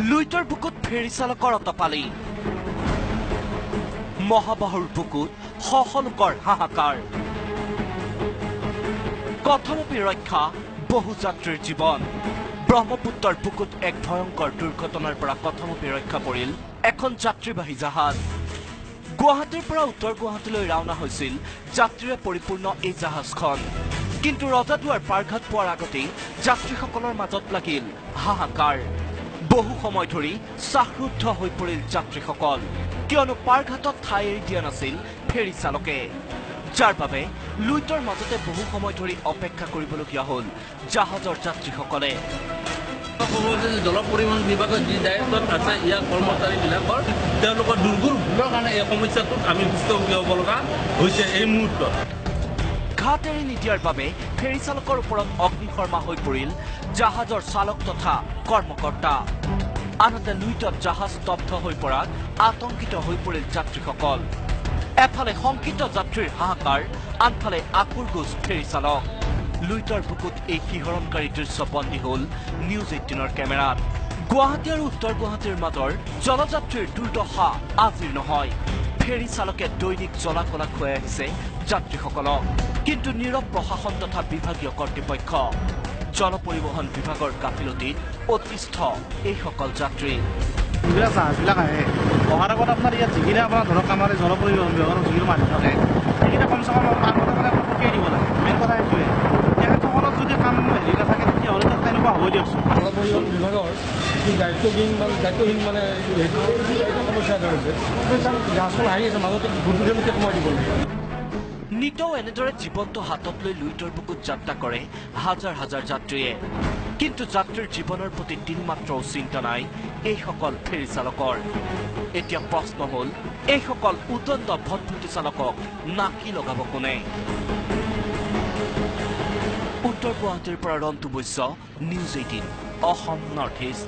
লুইতৰ বুকুত ফেৰী চালকৰ অতপালি মহাবাহুৰ বুকুত সহলোকৰ হাহাকাৰ কথমপি ৰক্ষা বহু যাত্ৰীৰ জীৱন ব্ৰহ্মপুত্ৰৰ বুকুত এক ভয়ংকৰ দুৰ্ঘটনাৰ পৰা কথমপি ৰক্ষা পৰিল এখন যাত্ৰীবাহী জাহাজ গুৱাহাটীৰ পৰা উত্তৰ গুৱাহাটীলৈ ৰাওনা হৈছিল যাত্ৰীৰে পৰিপূৰ্ণ এই জাহাজখন কিন্তু ৰজাদুৱাৰ পাৰঘাট পোৱাৰ আগতেই যাত্ৰীসকলৰ মাজত লাগিল হাহাকাৰ বহু সময় ধৰি চাহৰুদ্ধ হৈ পৰিল যাত্ৰীসকল কিয়নো পাৰঘাটত ঠাই এৰি দিয়া নাছিল ফেৰী চালকে যাৰ বাবে লুইতৰ মাজতে বহু সময় ধৰি অপেক্ষা কৰিবলগীয়া হ'ল জাহাজৰ যাত্ৰীসকলে জল পৰিবহণ বিভাগৰ যি দায়িত্বত আছে ইয়াৰ কৰ্মচাৰীবিলাকৰ তেওঁলোকৰ দুৰ্বল ভুলৰ কাৰণে এই সমস্যাটোত আমি ভুক্তভোগী হ'ব লগা হৈছে এই মুহূৰ্তত ঘাট এৰি নিদিয়াৰ বাবে ফেৰী চালকৰ ওপৰত অগ্নিশৰ্মা হৈ পৰিল জাহাজৰ চালক তথা কৰ্মকৰ্তা আনহাতে লুইতত জাহাজ স্তব্ধ হৈ পৰাত আতংকিত হৈ পৰিল যাত্ৰীসকল এফালে শংকিত যাত্ৰীৰ হাহাকাৰ আনফালে আকুৰগোজ ফেৰী চালক লুইতৰ বুকুত এই শিহৰণকাৰী দৃশ্য বন্দী হ'ল নিউজ 18ৰ কেমেৰাত গুৱাহাটী আৰু উত্তৰ গুৱাহাটীৰ মাজৰ জলযাত্ৰীৰ দুৰ্দশা আজিৰ নহয় ফেৰী চালকে দৈনিক জ্বলা-কলা খুৱাই আহিছে যাত্ৰীসকলক কিন্তু নীৰৱ প্ৰশাসন তথা বিভাগীয় কৰ্তৃপক্ষ জল পৰিবহণ বিভাগৰ গাফিলতিত অতিষ্ঠ এইসকল যাত্ৰী জাহাজবিলাক আহে অহাৰ আগত আপোনাৰ ইয়াত যিখিনি আপোনাৰ ধৰক আমাৰ জল পৰিবহণ বিভাগৰ যিখিনি মানুহ থাকে সেইখিনি কমচে কম আগতে মানে পঠিয়াই দিব লাগে মেইন কথা সেইটোৱে তেখেতসকলত যদি কাম হেৰি নাথাকে তেতিয়াহ'লে তাত তেনেকুৱা হ'ব দিয়কচোন জল পৰিবহণ বিভাগৰ যি দায়িত্বহীন মানে সমস্যা এটা হৈছে জাহাজখন আহি আছে মাজতে গুৰুত্ব সময় দিব লাগে নিতৌ এনেদৰে জীৱনটো হাতত লৈ লুইতৰ বুকুত যাত্ৰা কৰে হাজাৰ হাজাৰ যাত্ৰীয়ে কিন্তু যাত্ৰীৰ জীৱনৰ প্ৰতি তিলমাত্ৰও চিন্তা নাই এইসকল ফেৰী চালকৰ এতিয়া প্ৰশ্ন হ'ল এইসকল উদণ্ড ভটভটি চালকক নাকি লগাব কোনে উত্তৰ গুৱাহাটীৰ পৰা Rantu Baishya news 18 Assam north east